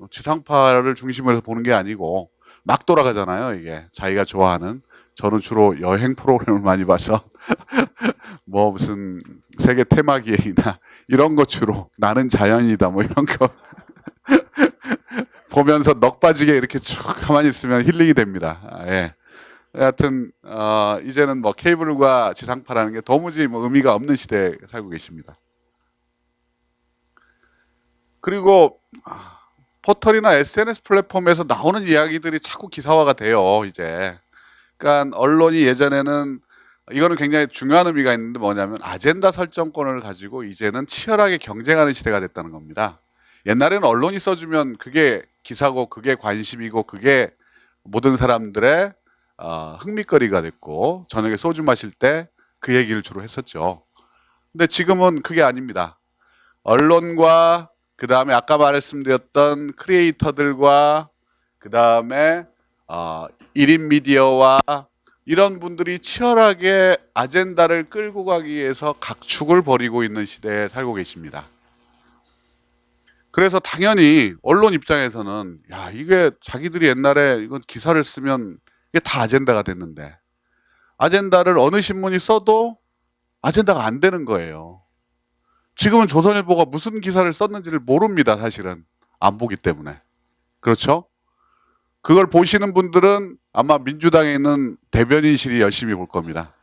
지상파를 중심으로 해서 보는 게 아니고 막 돌아가잖아요, 이게. 자기가 좋아하는. 저는 주로 여행 프로그램을 많이 봐서 무슨 세계 테마기행이나 이런 거 주로 나는 자연이다 이런 거 보면서 넋 빠지게 이렇게 쭉 가만히 있으면 힐링이 됩니다. 예. 하여튼 이제는 케이블과 지상파라는 게 도무지 의미가 없는 시대에 살고 계십니다. 그리고 포털이나 SNS 플랫폼에서 나오는 이야기들이 자꾸 기사화가 돼요, 이제. 그러니까 언론이 예전에는 이거는 굉장히 중요한 의미가 있는데 뭐냐면 아젠다 설정권을 가지고 이제는 치열하게 경쟁하는 시대가 됐다는 겁니다. 옛날에는 언론이 써주면 그게 기사고 그게 관심이고 그게 모든 사람들의 흥미거리가 됐고 저녁에 소주 마실 때 그 얘기를 주로 했었죠. 근데 지금은 그게 아닙니다. 언론과 그 다음에 아까 말씀드렸던 크리에이터들과 그 다음에 1인 미디어와 이런 분들이 치열하게 아젠다를 끌고 가기 위해서 각축을 벌이고 있는 시대에 살고 계십니다. 그래서 당연히 언론 입장에서는 야 이게 자기들이 옛날에 이건 기사를 쓰면 이게 다 아젠다가 됐는데 아젠다를 어느 신문이 써도 아젠다가 안 되는 거예요. 지금은 조선일보가 무슨 기사를 썼는지를 모릅니다. 사실은 안 보기 때문에. 그렇죠? 그걸 보시는 분들은 아마 민주당에 있는 대변인실이 열심히 볼 겁니다.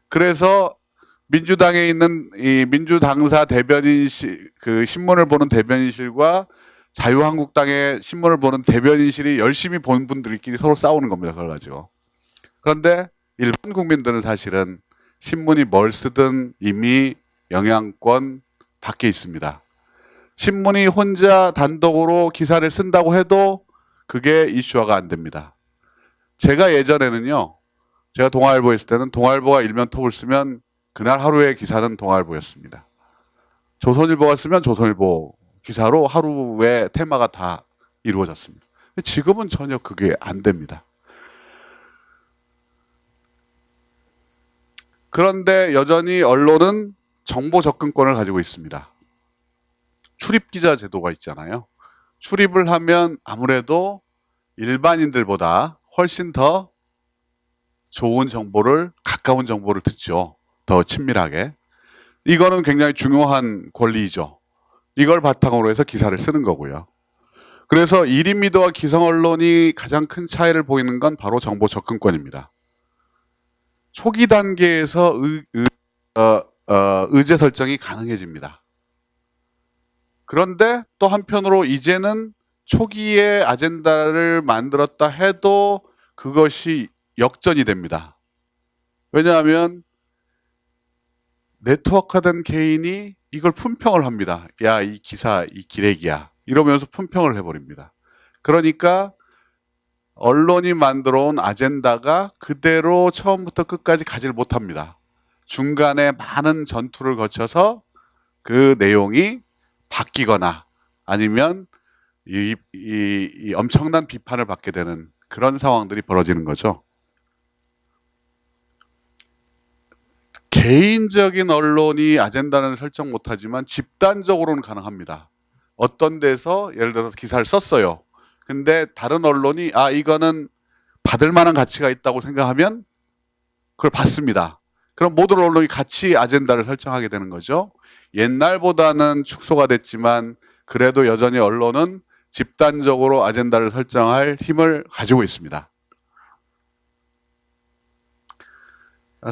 그래서 민주당에 있는 이 민주당사 대변인실, 그 신문을 보는 대변인실과 자유한국당의 신문을 보는 대변인실이 열심히 본 분들끼리 서로 싸우는 겁니다. 그걸 가지고. 그런데 일반 국민들은 사실은 신문이 뭘 쓰든 이미 영향권 밖에 있습니다. 신문이 혼자 단독으로 기사를 쓴다고 해도 그게 이슈화가 안 됩니다. 제가 예전에는요, 제가 동아일보에 있을 때는 동아일보가 일면 톱을 쓰면 그날 하루의 기사는 동아일보였습니다. 조선일보가 쓰면 조선일보 기사로 하루의 테마가 다 이루어졌습니다. 지금은 전혀 그게 안 됩니다. 그런데 여전히 언론은 정보 접근권을 가지고 있습니다. 출입기자 제도가 있잖아요. 출입을 하면 아무래도 일반인들보다 훨씬 더 좋은 정보를, 가까운 정보를 듣죠. 더 친밀하게. 이거는 굉장히 중요한 권리이죠. 이걸 바탕으로 해서 기사를 쓰는 거고요. 그래서 1인 미디어와 기성 언론이 가장 큰 차이를 보이는 건 바로 정보 접근권입니다. 초기 단계에서 의제 설정이 가능해집니다. 그런데 또 한편으로 이제는 초기에 아젠다를 만들었다 해도 그것이 역전이 됩니다. 왜냐하면 네트워크화된 개인이 이걸 품평을 합니다. 야, 이 기사, 이 기레기야. 이러면서 품평을 해버립니다. 그러니까 언론이 만들어 온 아젠다가 그대로 처음부터 끝까지 가지를 못합니다. 중간에 많은 전투를 거쳐서 그 내용이 바뀌거나 아니면 이 엄청난 비판을 받게 되는 그런 상황들이 벌어지는 거죠. 개인적인 언론이 아젠다는 설정 못하지만 집단적으로는 가능합니다. 어떤 데서 예를 들어서 기사를 썼어요. 근데 다른 언론이 이거는 받을 만한 가치가 있다고 생각하면 그걸 받습니다. 그럼 모든 언론이 같이 아젠다를 설정하게 되는 거죠. 옛날보다는 축소가 됐지만 그래도 여전히 언론은 집단적으로 아젠다를 설정할 힘을 가지고 있습니다.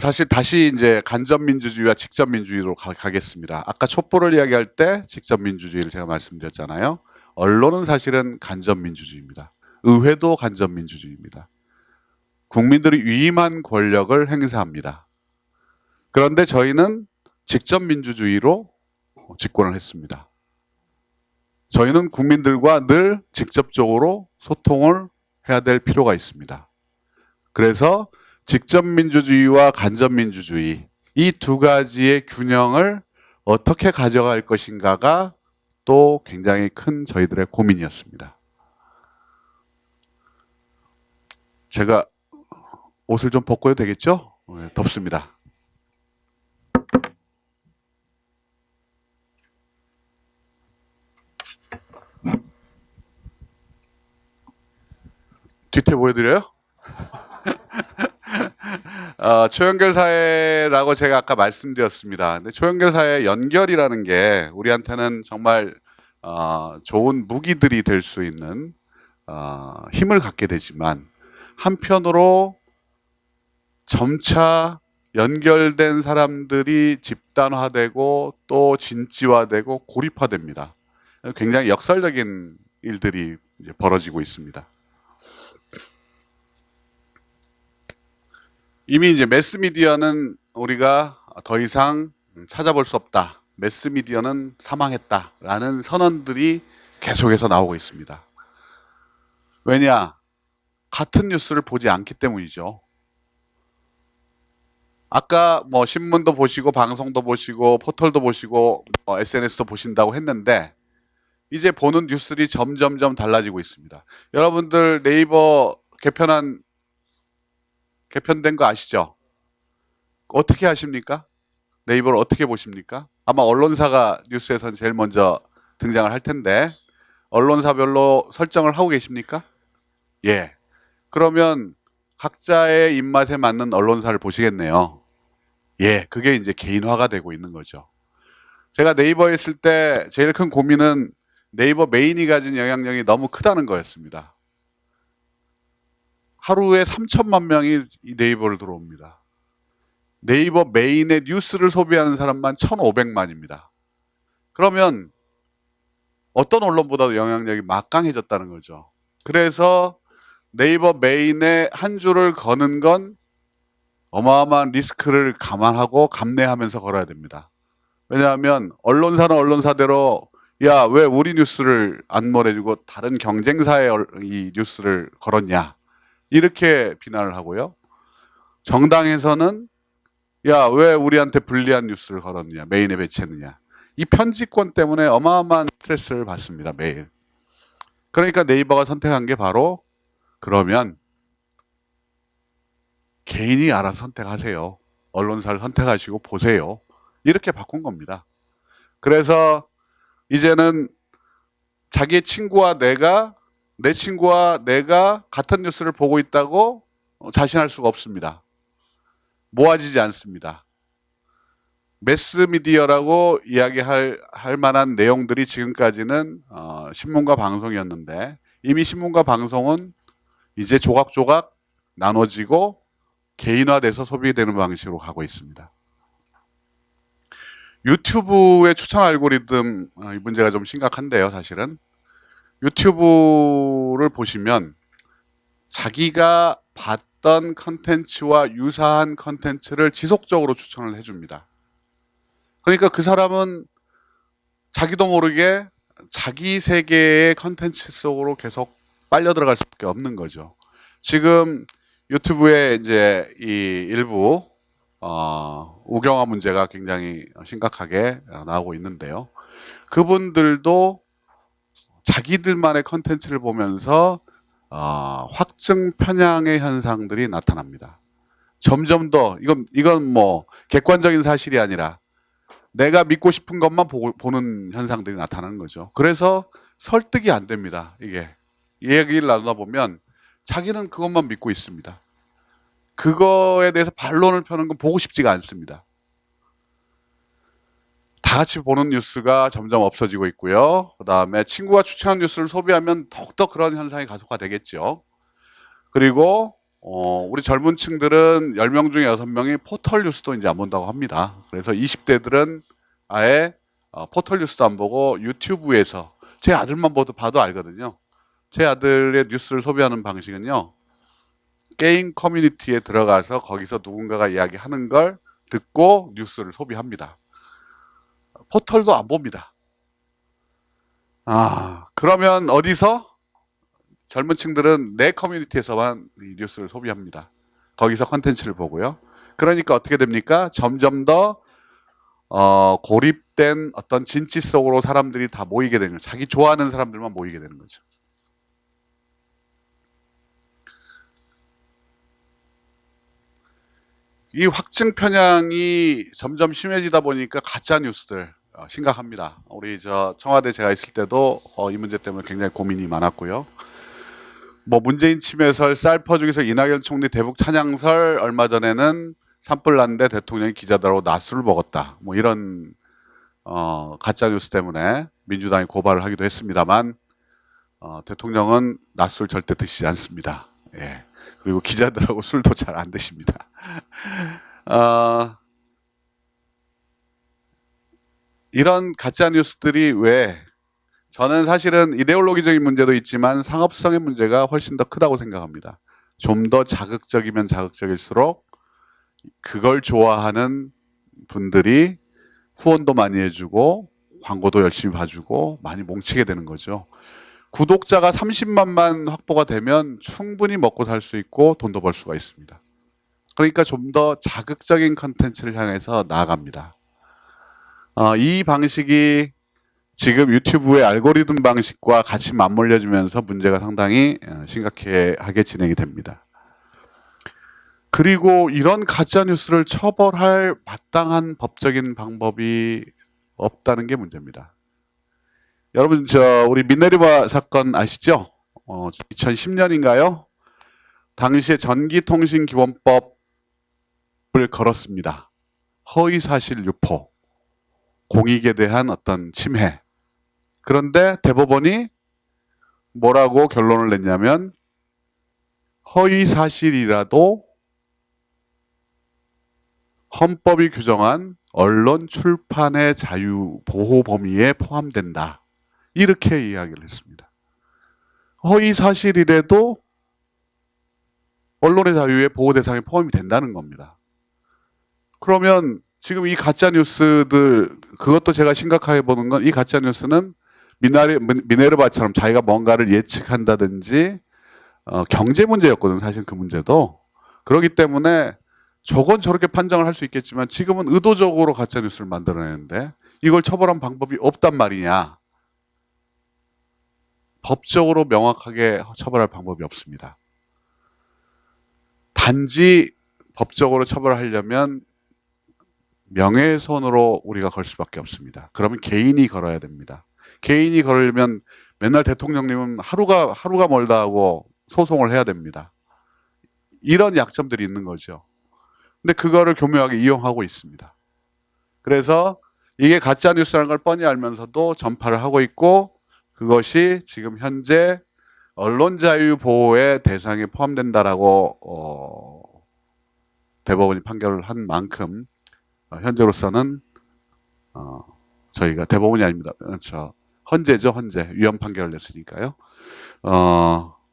사실 다시 이제 간접민주주의와 직접민주주의로 가겠습니다. 아까 촛불을 이야기할 때 직접민주주의를 제가 말씀드렸잖아요. 언론은 사실은 간접민주주의입니다. 의회도 간접민주주의입니다. 국민들이 위임한 권력을 행사합니다. 그런데 저희는 직접민주주의로 집권을 했습니다. 저희는 국민들과 늘 직접적으로 소통을 해야 될 필요가 있습니다. 그래서 직접민주주의와 간접민주주의 이 두 가지의 균형을 어떻게 가져갈 것인가가 또 굉장히 큰 저희들의 고민이었습니다. 제가 옷을 좀 벗고 해도 되겠죠? 네, 덥습니다. 뒤태 보여드려요? 초연결 사회라고 제가 아까 말씀드렸습니다. 근데 초연결 사회 연결이라는 게 우리한테는 정말 좋은 무기들이 될 수 있는 힘을 갖게 되지만 한편으로 점차 연결된 사람들이 집단화되고 또 진지화되고 고립화됩니다. 굉장히 역설적인 일들이 이제 벌어지고 있습니다. 이미 이제 매스미디어는 우리가 더 이상 찾아볼 수 없다. 매스미디어는 사망했다라는 선언들이 계속해서 나오고 있습니다. 왜냐? 같은 뉴스를 보지 않기 때문이죠. 아까 뭐 신문도 보시고 방송도 보시고 포털도 보시고 SNS도 보신다고 했는데 이제 보는 뉴스들이 점점점 달라지고 있습니다. 여러분들 네이버 개편된 거 아시죠? 어떻게 하십니까? 네이버를 어떻게 보십니까? 아마 언론사가 뉴스에선 제일 먼저 등장을 할 텐데 언론사별로 설정을 하고 계십니까? 예. 그러면 각자의 입맛에 맞는 언론사를 보시겠네요. 예, 그게 이제 개인화가 되고 있는 거죠. 제가 네이버에 있을 때 제일 큰 고민은 네이버 메인이 가진 영향력이 너무 크다는 거였습니다. 하루에 3천만 명이 이 네이버를 들어옵니다. 네이버 메인의 뉴스를 소비하는 사람만 1,500만입니다. 그러면 어떤 언론보다도 영향력이 막강해졌다는 거죠. 그래서 네이버 메인에 한 줄을 거는 건 어마어마한 리스크를 감안하고 감내하면서 걸어야 됩니다. 왜냐하면 언론사는 언론사대로 야, 왜 우리 뉴스를 안 몰아주고 다른 경쟁사의 이 뉴스를 걸었냐 이렇게 비난을 하고요. 정당에서는 야, 왜 우리한테 불리한 뉴스를 걸었느냐 메인에 배치했느냐 이 편집권 때문에 어마어마한 스트레스를 받습니다. 매일. 그러니까 네이버가 선택한 게 바로 그러면 개인이 알아서 선택하세요. 언론사를 선택하시고 보세요. 이렇게 바꾼 겁니다. 그래서 이제는 자기의 친구와 내 친구와 내가 같은 뉴스를 보고 있다고 자신할 수가 없습니다. 모아지지 않습니다. 매스미디어라고 이야기할 만한 내용들이 지금까지는 신문과 방송이었는데 이미 신문과 방송은 이제 조각조각 나눠지고 개인화돼서 소비되는 방식으로 가고 있습니다. 유튜브의 추천 알고리즘 이 문제가 좀 심각한데요. 사실은 유튜브를 보시면 자기가 봤던 컨텐츠와 유사한 컨텐츠를 지속적으로 추천을 해줍니다. 그러니까 그 사람은 자기도 모르게 자기 세계의 컨텐츠 속으로 계속 빨려 들어갈 수밖에 없는 거죠. 지금 유튜브에 이제 이 일부 우경화 문제가 굉장히 심각하게 나오고 있는데요. 그분들도 자기들만의 컨텐츠를 보면서 확증 편향의 현상들이 나타납니다. 점점 더 이건 뭐 객관적인 사실이 아니라 내가 믿고 싶은 것만 보는 현상들이 나타나는 거죠. 그래서 설득이 안 됩니다. 이게 이 얘기를 나누다 보면 자기는 그것만 믿고 있습니다. 그거에 대해서 반론을 펴는 건 보고 싶지가 않습니다. 다 같이 보는 뉴스가 점점 없어지고 있고요. 그 다음에 친구가 추천한 뉴스를 소비하면 더욱더 그런 현상이 가속화되겠죠. 그리고 우리 젊은 층들은 10명 중에 6명이 포털 뉴스도 이제 안 본다고 합니다. 그래서 20대들은 아예 포털 뉴스도 안 보고 유튜브에서 제 아들만 봐도 알거든요. 제 아들의 뉴스를 소비하는 방식은요. 게임 커뮤니티에 들어가서 거기서 누군가가 이야기하는 걸 듣고 뉴스를 소비합니다. 포털도 안 봅니다. 그러면 어디서? 젊은 층들은 내 커뮤니티에서만 이 뉴스를 소비합니다. 거기서 컨텐츠를 보고요. 그러니까 어떻게 됩니까? 점점 더 고립된 어떤 진지 속으로 사람들이 다 모이게 되는 거죠. 자기 좋아하는 사람들만 모이게 되는 거죠. 이 확증 편향이 점점 심해지다 보니까 가짜 뉴스들 심각합니다. 우리 청와대 제가 있을 때도 이 문제 때문에 굉장히 고민이 많았고요. 뭐 문재인 침해설, 쌀 퍼주기설, 이낙연 총리 대북 찬양설, 얼마 전에는 산불 났는데 대통령이 기자들하고 낮술을 먹었다. 뭐 이런 가짜 뉴스 때문에 민주당이 고발을 하기도 했습니다만 대통령은 낮술 절대 드시지 않습니다. 예. 그리고 기자들하고 술도 잘 안 드십니다. 이런 가짜 뉴스들이 왜 저는 사실은 이데올로기적인 문제도 있지만 상업성의 문제가 훨씬 더 크다고 생각합니다. 좀 더 자극적이면 자극적일수록 그걸 좋아하는 분들이 후원도 많이 해주고 광고도 열심히 봐주고 많이 뭉치게 되는 거죠. 구독자가 30만만 확보가 되면 충분히 먹고 살 수 있고 돈도 벌 수가 있습니다. 그러니까 좀 더 자극적인 컨텐츠를 향해서 나아갑니다. 이 방식이 지금 유튜브의 알고리즘 방식과 같이 맞물려지면서 문제가 상당히 심각하게 진행이 됩니다. 그리고 이런 가짜뉴스를 처벌할 마땅한 법적인 방법이 없다는 게 문제입니다. 여러분, 우리 미네르바 사건 아시죠? 2010년인가요? 당시에 전기통신기본법을 걸었습니다. 허위사실 유포, 공익에 대한 어떤 침해. 그런데 대법원이 뭐라고 결론을 냈냐면 허위사실이라도 헌법이 규정한 언론 출판의 자유 보호 범위에 포함된다. 이렇게 이야기를 했습니다. 허위사실이라도 언론의 자유의 보호 대상에 포함이 된다는 겁니다. 그러면 지금 이 가짜뉴스들, 그것도 제가 심각하게 보는 건 이 가짜뉴스는 미네르바처럼 자기가 뭔가를 예측한다든지 경제 문제였거든, 사실 그 문제도. 그렇기 때문에 저건 저렇게 판정을 할 수 있겠지만 지금은 의도적으로 가짜뉴스를 만들어내는데 이걸 처벌한 방법이 없단 말이냐. 법적으로 명확하게 처벌할 방법이 없습니다. 단지 법적으로 처벌하려면 명예훼손으로 우리가 걸 수밖에 없습니다. 그러면 개인이 걸어야 됩니다. 개인이 걸으면 맨날 대통령님은 하루가 멀다 하고 소송을 해야 됩니다. 이런 약점들이 있는 거죠. 근데 그거를 교묘하게 이용하고 있습니다. 그래서 이게 가짜뉴스라는 걸 뻔히 알면서도 전파를 하고 있고 그것이 지금 현재 언론 자유 보호의 대상에 포함된다라고 대법원이 판결을 한 만큼 현재로서는 저희가 대법원이 아닙니다. 헌재죠, 헌재. 위헌 판결을 냈으니까요.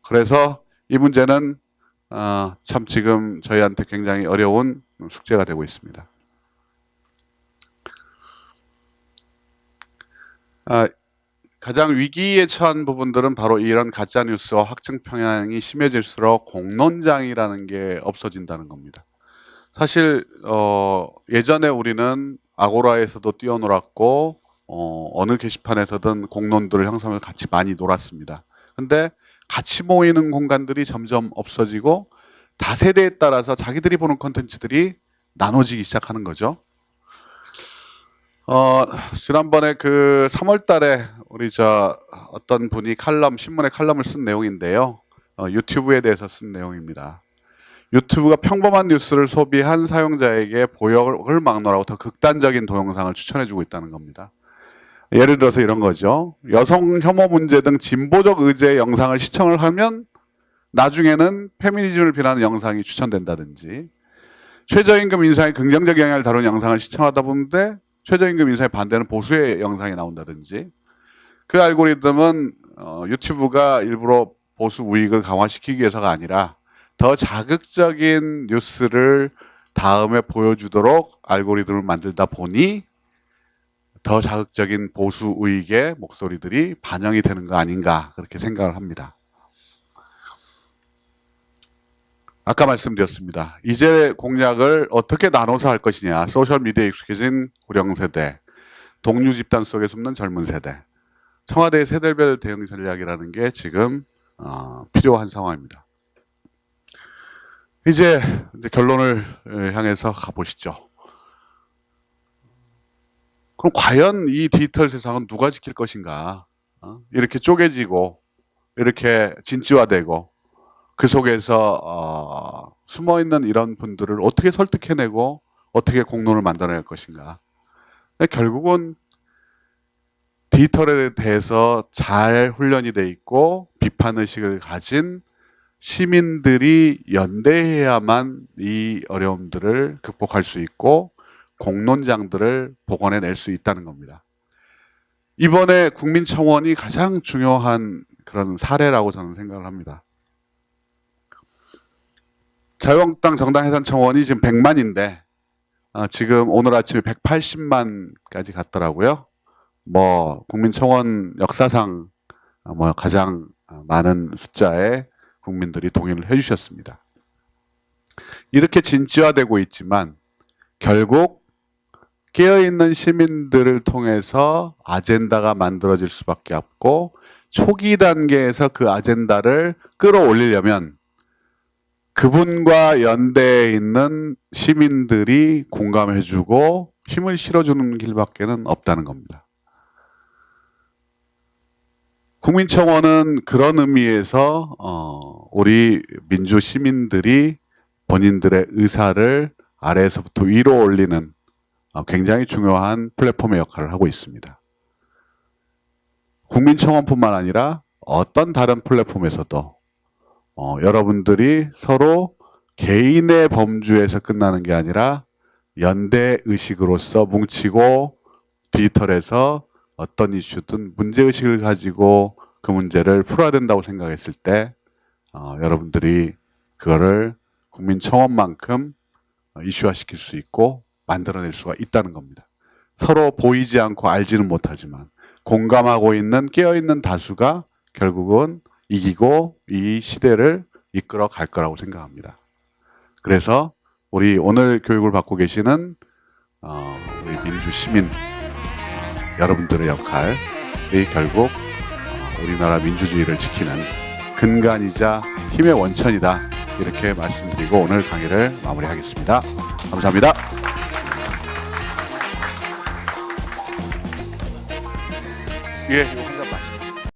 그래서 이 문제는 참 지금 저희한테 굉장히 어려운 숙제가 되고 있습니다. 가장 위기에 처한 부분들은 바로 이런 가짜뉴스와 확증 편향이 심해질수록 공론장이라는 게 없어진다는 겁니다. 사실 예전에 우리는 아고라에서도 뛰어놀았고 어느 게시판에서든 공론들을 형성을 같이 많이 놀았습니다. 근데 같이 모이는 공간들이 점점 없어지고 다세대에 따라서 자기들이 보는 콘텐츠들이 나눠지기 시작하는 거죠. 지난번에 그 3월 달에 우리 어떤 분이 신문에 칼럼을 쓴 내용인데요. 유튜브에 대해서 쓴 내용입니다. 유튜브가 평범한 뉴스를 소비한 사용자에게 보역을 막론하고 더 극단적인 동영상을 추천해주고 있다는 겁니다. 예를 들어서 이런 거죠. 여성 혐오 문제 등 진보적 의제의 영상을 시청을 하면 나중에는 페미니즘을 비난하는 영상이 추천된다든지 최저임금 인상에 긍정적 영향을 다룬 영상을 시청하다 보는데 최저임금 인상에 반대하는 보수의 영상이 나온다든지 그 알고리즘은 유튜브가 일부러 보수 우익을 강화시키기 위해서가 아니라 더 자극적인 뉴스를 다음에 보여주도록 알고리즘을 만들다 보니 더 자극적인 보수 우익의 목소리들이 반영이 되는 거 아닌가 그렇게 생각을 합니다. 아까 말씀드렸습니다. 이제 공약을 어떻게 나눠서 할 것이냐. 소셜미디어에 익숙해진 고령세대, 동료 집단 속에 숨는 젊은 세대. 청와대의 세대별 대응 전략이라는 게 지금 필요한 상황입니다. 이제 결론을 향해서 가보시죠. 그럼 과연 이 디지털 세상은 누가 지킬 것인가? 이렇게 쪼개지고 이렇게 진지화되고 그 속에서 숨어있는 이런 분들을 어떻게 설득해내고 어떻게 공론을 만들어낼 것인가. 결국은 디지털에 대해서 잘 훈련이 돼 있고 비판의식을 가진 시민들이 연대해야만 이 어려움들을 극복할 수 있고 공론장들을 복원해낼 수 있다는 겁니다. 이번에 국민청원이 가장 중요한 그런 사례라고 저는 생각을 합니다. 자유한국당 정당 해산 청원이 지금 100만인데 지금 오늘 아침에 180만까지 갔더라고요. 뭐 국민청원 역사상 뭐 가장 많은 숫자의 국민들이 동의를 해주셨습니다. 이렇게 진지화되고 있지만 결국 깨어있는 시민들을 통해서 아젠다가 만들어질 수밖에 없고 초기 단계에서 그 아젠다를 끌어올리려면 그분과 연대에 있는 시민들이 공감해주고 힘을 실어주는 길밖에는 없다는 겁니다. 국민청원은 그런 의미에서 우리 민주 시민들이 본인들의 의사를 아래에서부터 위로 올리는 굉장히 중요한 플랫폼의 역할을 하고 있습니다. 국민청원뿐만 아니라 어떤 다른 플랫폼에서도 여러분들이 서로 개인의 범주에서 끝나는 게 아니라 연대 의식으로서 뭉치고 디지털에서 어떤 이슈든 문제의식을 가지고 그 문제를 풀어야 된다고 생각했을 때 여러분들이 그거를 국민청원만큼 이슈화시킬 수 있고 만들어낼 수가 있다는 겁니다. 서로 보이지 않고 알지는 못하지만 공감하고 있는 깨어있는 다수가 결국은 이기고 이 시대를 이끌어 갈 거라고 생각합니다. 그래서 우리 오늘 교육을 받고 계시는 우리 민주 시민 여러분들의 역할이 결국 우리나라 민주주의를 지키는 근간이자 힘의 원천이다. 이렇게 말씀드리고 오늘 강의를 마무리하겠습니다. 감사합니다. 예.